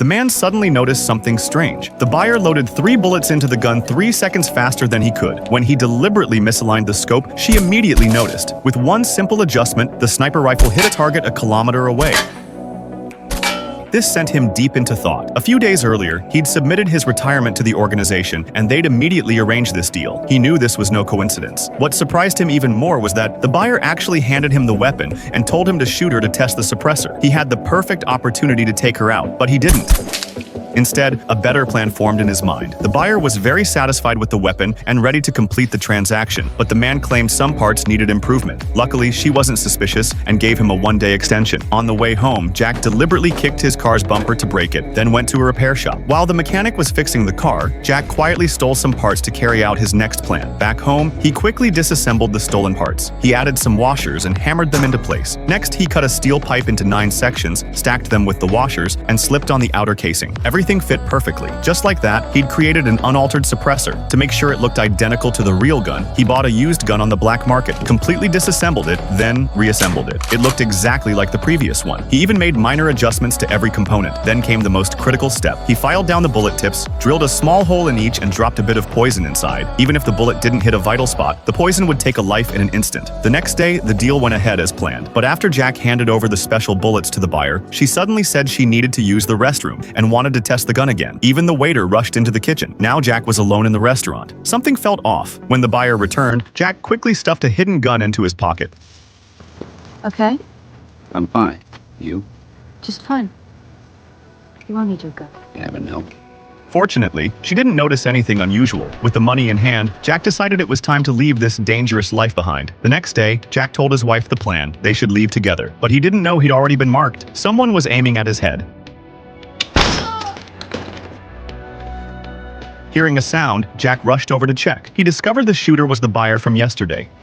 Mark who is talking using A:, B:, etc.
A: the man suddenly noticed something strange. The buyer loaded 3 bullets into the gun 3 seconds faster than he could. When he deliberately misaligned the scope, she immediately noticed. With one simple adjustment, the sniper rifle hit a target a kilometer away. This sent him deep into thought. A few days earlier, he'd submitted his retirement to the organization, and they'd immediately arranged this deal. He knew this was no coincidence. What surprised him even more was that the buyer actually handed him the weapon and told him to shoot her to test the suppressor. He had the perfect opportunity to take her out, but he didn't. Instead, a better plan formed in his mind. The buyer was very satisfied with the weapon and ready to complete the transaction, but the man claimed some parts needed improvement. Luckily, she wasn't suspicious and gave him a 1-day extension. On the way home, Jack deliberately kicked his car's bumper to break it, then went to a repair shop. While the mechanic was fixing the car, Jack quietly stole some parts to carry out his next plan. Back home, he quickly disassembled the stolen parts. He added some washers and hammered them into place. Next, he cut a steel pipe into 9 sections, stacked them with the washers, and slipped on the outer casing. Everything fit perfectly. Just like that, he'd created an unaltered suppressor. To make sure it looked identical to the real gun, he bought a used gun on the black market, completely disassembled it, then reassembled it. It looked exactly like the previous one. He even made minor adjustments to every component. Then came the most critical step. He filed down the bullet tips, drilled a small hole in each, and dropped a bit of poison inside. Even if the bullet didn't hit a vital spot, the poison would take a life in an instant. The next day, the deal went ahead as planned. But after Jack handed over the special bullets to the buyer, she suddenly said she needed to use the restroom and wanted to test the gun again. Even the waiter rushed into the kitchen. Now Jack was alone in the restaurant. Something felt off. When the buyer returned, Jack quickly stuffed a hidden gun into his pocket.
B: Okay?
C: I'm fine. You?
B: Just fine. You won't need your gun.
C: You never know.
A: Fortunately, she didn't notice anything unusual. With the money in hand, Jack decided it was time to leave this dangerous life behind. The next day, Jack told his wife the plan. They should leave together. But he didn't know he'd already been marked. Someone was aiming at his head. Hearing a sound, Jack rushed over to check. He discovered the shooter was the buyer from yesterday.